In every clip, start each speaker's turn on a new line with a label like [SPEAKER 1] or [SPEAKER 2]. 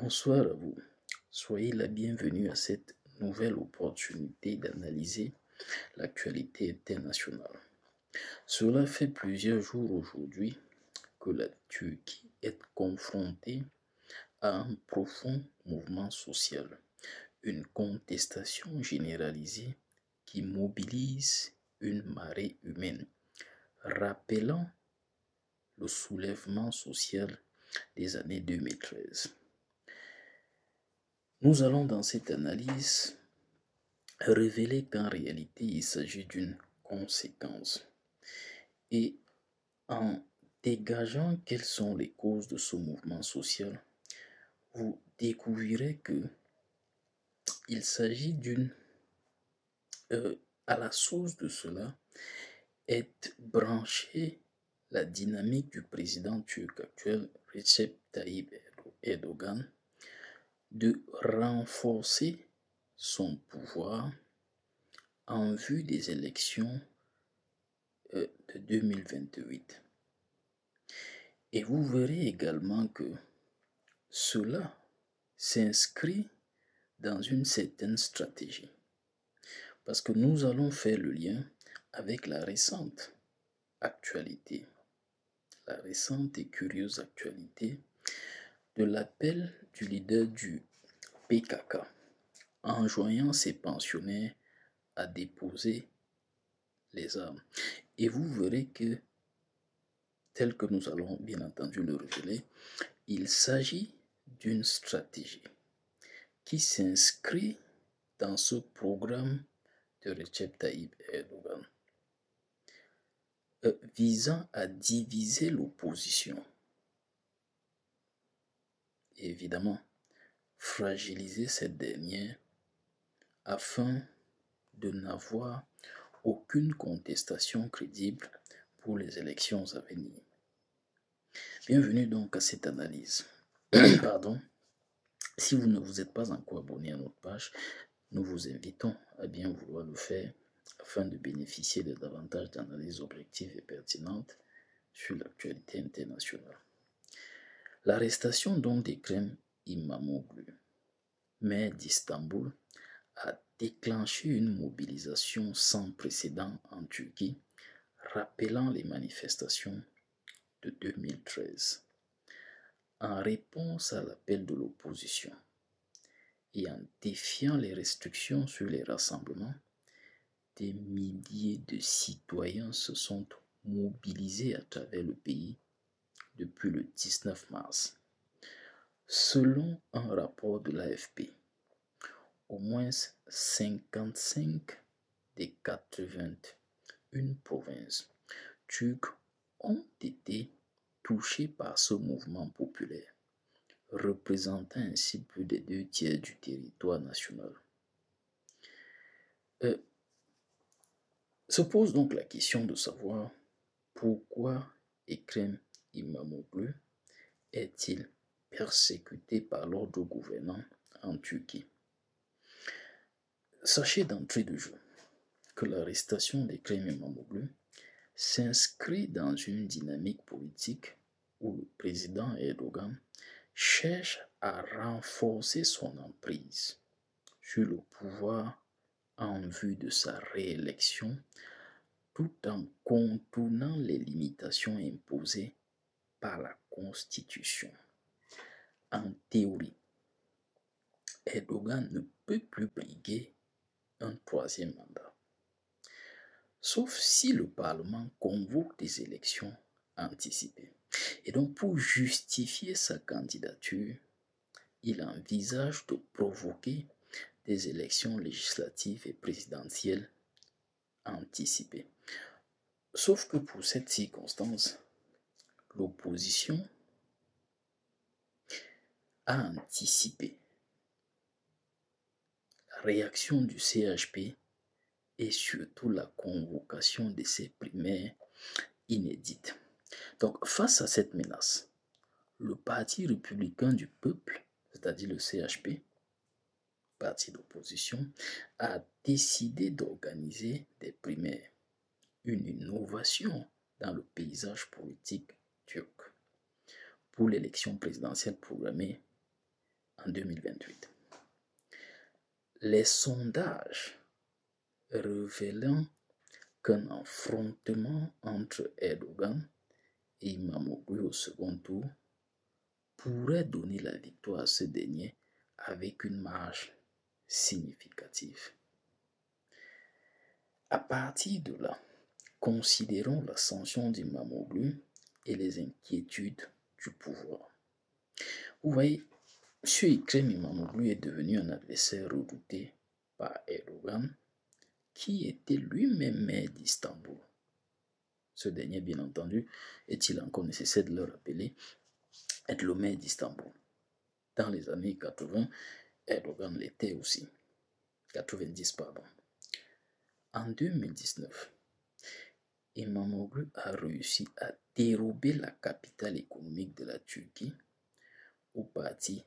[SPEAKER 1] Bonsoir à vous. Soyez la bienvenue à cette nouvelle opportunité d'analyser l'actualité internationale. Cela fait plusieurs jours aujourd'hui que la Turquie est confrontée à un profond mouvement social, une contestation généralisée qui mobilise une marée humaine, rappelant le soulèvement social des années 2013. Nous allons dans cette analyse révéler qu'en réalité il s'agit d'une conséquence. Et en dégageant quelles sont les causes de ce mouvement social, vous découvrirez que il s'agit à la source de cela est branchée la dynamique du président turc actuel Recep Tayyip Erdogan de renforcer son pouvoir en vue des élections de 2028. Et vous verrez également que cela s'inscrit dans une certaine stratégie. Parce que nous allons faire le lien avec la récente actualité, la récente et curieuse actualité de l'appel du leader du PKK, enjoignant ses pensionnaires à déposer les armes. Et vous verrez que, tel que nous allons bien entendu le révéler, il s'agit d'une stratégie qui s'inscrit dans ce programme de Recep Tayyip Erdogan visant à diviser l'opposition et évidemment fragiliser cette dernière afin de n'avoir aucune contestation crédible pour les élections à venir. Bienvenue donc à cette analyse. Pardon. Si vous ne vous êtes pas encore abonné à notre page, nous vous invitons à bien vouloir le faire afin de bénéficier de davantage d'analyses objectives et pertinentes sur l'actualité internationale. L'arrestation donc d'Ekrem İmamoğlu, maire d'Istanbul, a déclenché une mobilisation sans précédent en Turquie, rappelant les manifestations de 2013. En réponse à l'appel de l'opposition et en défiant les restrictions sur les rassemblements, des milliers de citoyens se sont mobilisés à travers le pays depuis le 19 mars. Selon un rapport de l'AFP, au moins 55 des 81 provinces turques ont été touchées par ce mouvement populaire, représentant ainsi plus des 2/3 du territoire national. Se pose donc la question de savoir pourquoi Ekrem İmamoğlu est-il persécuté par l'ordre gouvernant en Turquie. Sachez d'entrée de jeu que l'arrestation d'Ekrem İmamoğlu s'inscrit dans une dynamique politique où le président Erdogan cherche à renforcer son emprise sur le pouvoir en vue de sa réélection, tout en contournant les limitations imposées par la Constitution. En théorie, Erdogan ne peut plus briguer un troisième mandat, sauf si le Parlement convoque des élections anticipées. Et donc, pour justifier sa candidature, il envisage de provoquer des élections législatives et présidentielles anticipées. Sauf que pour cette circonstance, l'opposition a anticipé la réaction du CHP et surtout la convocation de ces primaires inédites. Donc, face à cette menace, le Parti républicain du peuple, c'est-à-dire le CHP, parti d'opposition, a décidé d'organiser des primaires, une innovation dans le paysage politique turc, pour l'élection présidentielle programmée en 2028. Les sondages révélant qu'un affrontement entre Erdogan et Imamoglu au second tour pourrait donner la victoire à ce dernier avec une marge significative. À partir de là, considérons l'ascension d'Imamoglu et les inquiétudes du pouvoir. Vous voyez, M. Ekrem Imamoglu est devenu un adversaire redouté par Erdogan, qui était lui-même maire d'Istanbul. Ce dernier, bien entendu, est-il encore nécessaire de le rappeler, être le maire d'Istanbul. Dans les années 80, Erdogan l'était aussi. 90, pardon. En 2019, Imamoglu a réussi à dérober la capitale économique de la Turquie au parti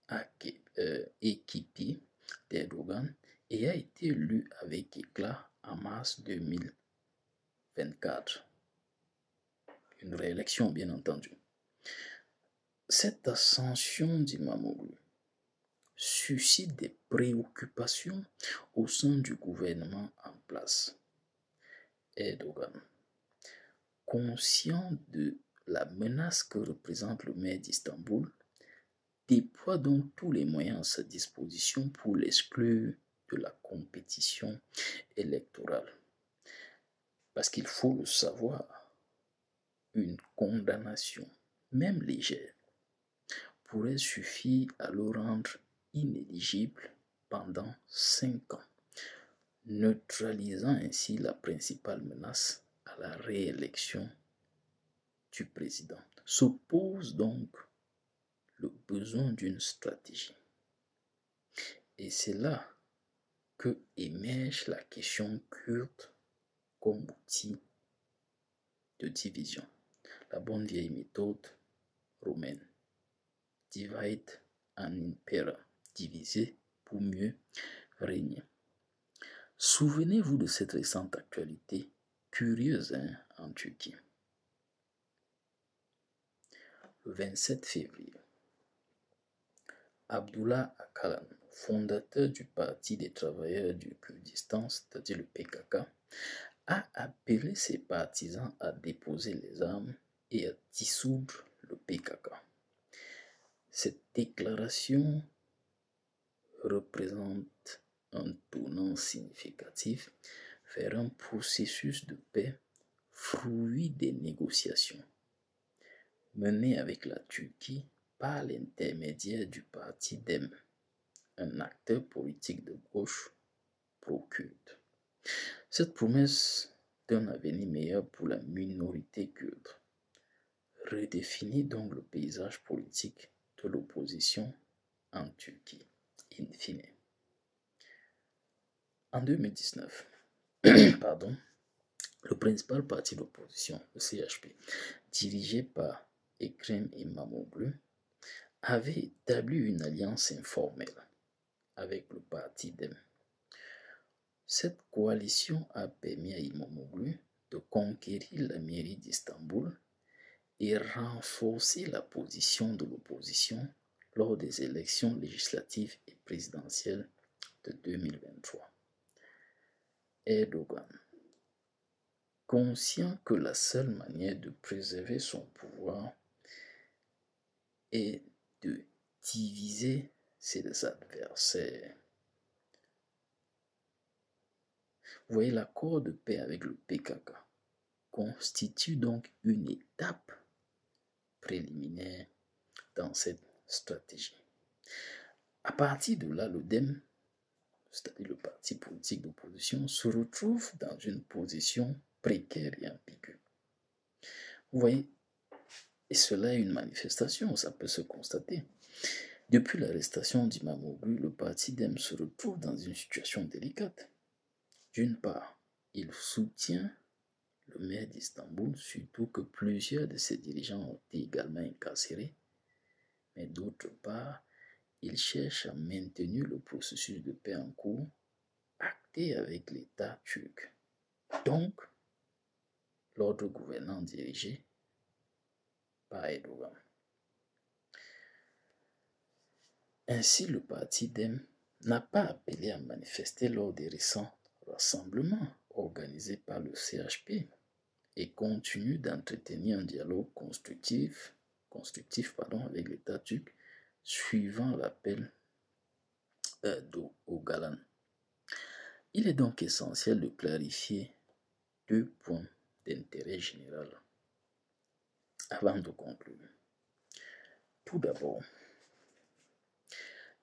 [SPEAKER 1] AKP d'Erdogan et a été élu avec éclat en mars 2024. Une réélection, bien entendu. Cette ascension d'Imamoglu suscite des préoccupations au sein du gouvernement en place. Erdogan, conscient de la menace que représente le maire d'Istanbul, déploie donc tous les moyens à sa disposition pour l'exclure de la compétition électorale. Parce qu'il faut le savoir, une condamnation, même légère, pourrait suffire à le rendre inéligible pendant 5 ans, neutralisant ainsi la principale menace à la réélection du président. S'oppose donc le besoin d'une stratégie. Et c'est là que émerge la question kurde comme outil de division. La bonne vieille méthode romaine. Divide and impera. Diviser pour mieux régner. Souvenez-vous de cette récente actualité curieuse en Turquie. Le 27 février, Abdullah Öcalan, fondateur du Parti des travailleurs du Kurdistan, c'est-à-dire le PKK, a appelé ses partisans à déposer les armes et à dissoudre le PKK. Cette déclaration représente un tournant significatif vers un processus de paix fruit des négociations menées avec la Turquie par l'intermédiaire du parti DEM, un acteur politique de gauche pro-kurde. Cette promesse d'un avenir meilleur pour la minorité kurde redéfinit donc le paysage politique de l'opposition en Turquie, in fine. En 2019, le principal parti d'opposition, le CHP, dirigé par Ekrem İmamoğlu, avait établi une alliance informelle avec le parti DEM. Cette coalition a permis à İmamoğlu de conquérir la mairie d'Istanbul et renforcer la position de l'opposition lors des élections législatives et présidentielles de 2023. Erdogan, conscient que la seule manière de préserver son pouvoir est de diviser ses adversaires. Vous voyez, l'accord de paix avec le PKK constitue donc une étape préliminaire dans cette stratégie. À partir de là, le DEM, c'est-à-dire le parti politique d'opposition, se retrouve dans une position précaire et ambiguë. Vous voyez, et cela est une manifestation, ça peut se constater. Depuis l'arrestation d'Imamoglu, le parti DEM se retrouve dans une situation délicate. D'une part, il soutient le maire d'Istanbul, surtout que plusieurs de ses dirigeants ont été également incarcérés. Mais d'autre part, il cherche à maintenir le processus de paix en cours, acté avec l'État turc. Donc, l'ordre gouvernant dirigé par Erdogan. Ainsi, le parti DEM n'a pas appelé à manifester lors des récents rassemblements organisés par le CHP et continue d'entretenir un dialogue constructif avec l'État turc suivant l'appel d'Öcalan. Il est donc essentiel de clarifier deux points d'intérêt général avant de conclure. Tout d'abord,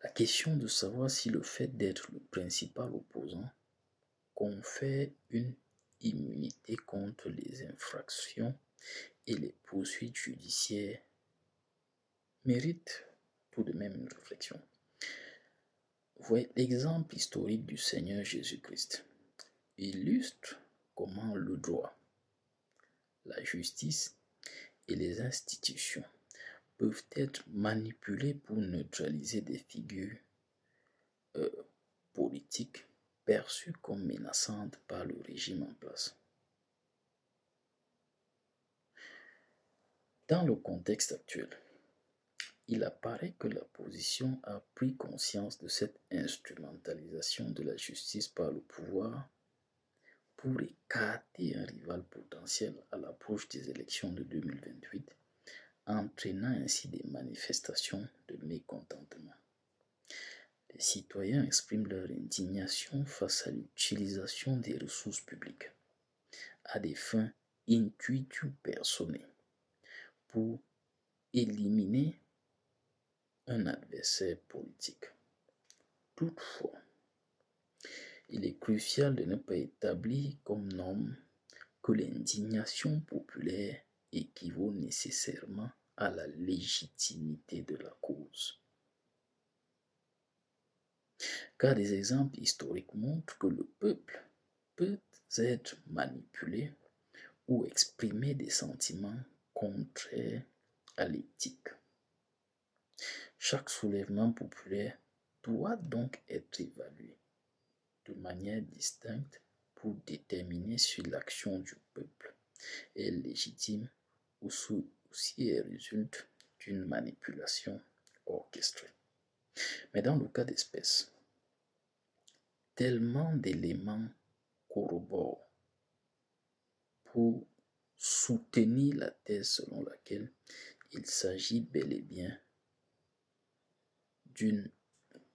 [SPEAKER 1] la question de savoir si le fait d'être le principal opposant confère une immunité contre les infractions et les poursuites judiciaires mérite tout de même une réflexion. Voyez, l'exemple historique du Seigneur Jésus-Christ illustre comment le droit, la justice et les institutions peuvent être manipulés pour neutraliser des figures politiques perçues comme menaçantes par le régime en place. Dans le contexte actuel, il apparaît que la position a pris conscience de cette instrumentalisation de la justice par le pouvoir pour écarter un rival potentiel à l'approche des élections de 2028, entraînant ainsi des manifestations de mécontentement. Les citoyens expriment leur indignation face à l'utilisation des ressources publiques à des fins intuitives personnelles pour éliminer un adversaire politique. Toutefois, il est crucial de ne pas établir comme norme que l'indignation populaire équivaut nécessairement à la légitimité de la cause. Car des exemples historiques montrent que le peuple peut être manipulé ou exprimer des sentiments contraires à l'éthique. Chaque soulèvement populaire doit donc être évalué de manière distincte pour déterminer si l'action du peuple est légitime ou si elle résulte d'une manipulation orchestrée. Mais dans le cas d'espèce, tellement d'éléments corroborent pour soutenir la thèse selon laquelle il s'agit bel et bien d'une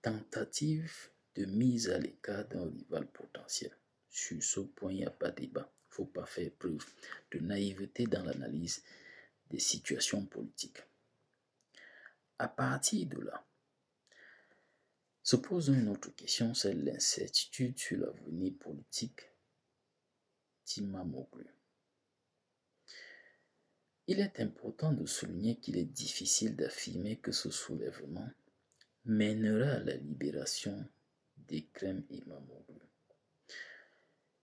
[SPEAKER 1] tentative de mise à l'écart d'un rival potentiel. Sur ce point, il n'y a pas de débat. Il ne faut pas faire preuve de naïveté dans l'analyse des situations politiques. À partir de là, se pose une autre question, c'est l'incertitude sur l'avenir politique d'Imamoglu. Il est important de souligner qu'il est difficile d'affirmer que ce soulèvement mènera à la libération d'Ekrem İmamoğlu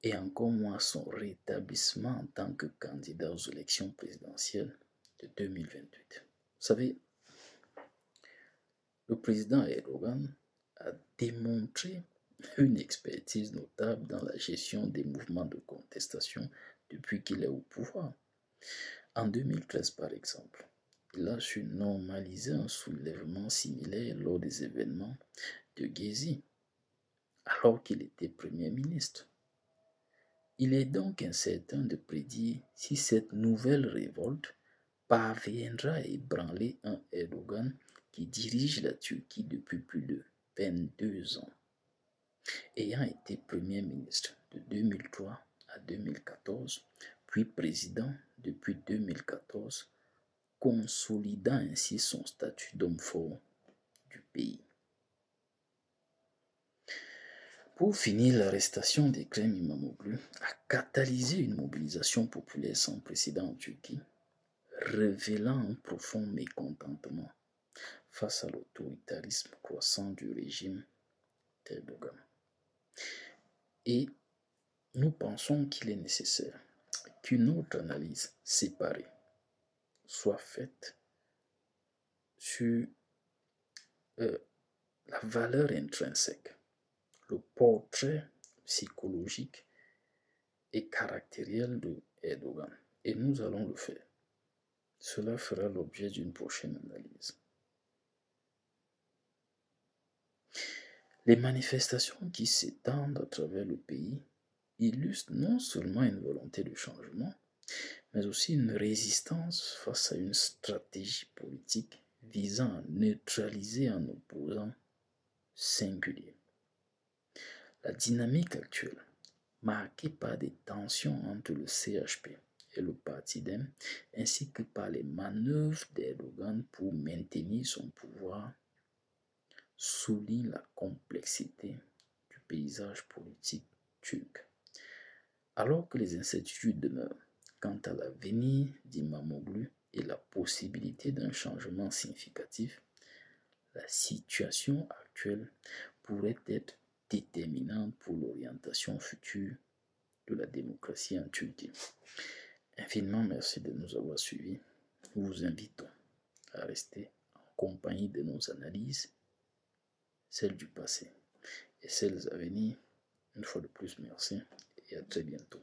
[SPEAKER 1] et encore moins son rétablissement en tant que candidat aux élections présidentielles de 2028. Vous savez, le président Erdogan a démontré une expertise notable dans la gestion des mouvements de contestation depuis qu'il est au pouvoir. En 2013, par exemple, il a su normaliser un soulèvement similaire lors des événements de Gezi, alors qu'il était Premier ministre. Il est donc incertain de prédire si cette nouvelle révolte parviendra à ébranler un Erdogan qui dirige la Turquie depuis plus de 22 ans, ayant été Premier ministre de 2003 à 2014, puis président depuis 2014, consolidant ainsi son statut d'homme fort du pays. Pour finir, l'arrestation d'Ekrem İmamoğlu a catalysé une mobilisation populaire sans précédent en Turquie, révélant un profond mécontentement face à l'autoritarisme croissant du régime d'Erdogan. Et nous pensons qu'il est nécessaire qu'une autre analyse séparée soit faite sur la valeur intrinsèque, le portrait psychologique et caractériel de Erdogan. Et nous allons le faire. Cela fera l'objet d'une prochaine analyse. Les manifestations qui s'étendent à travers le pays illustrent non seulement une volonté de changement, mais aussi une résistance face à une stratégie politique visant à neutraliser un opposant singulier. La dynamique actuelle, marquée par des tensions entre le CHP et le parti DEM, ainsi que par les manœuvres d'Erdogan pour maintenir son pouvoir, souligne la complexité du paysage politique turc. Alors que les incertitudes demeurent quant à l'avenir d'Imamoglu et la possibilité d'un changement significatif, la situation actuelle pourrait être déterminante pour l'orientation future de la démocratie en Turquie. Infiniment merci de nous avoir suivis. Nous vous invitons à rester en compagnie de nos analyses, celles du passé et celles à venir. Une fois de plus, merci et à très bientôt.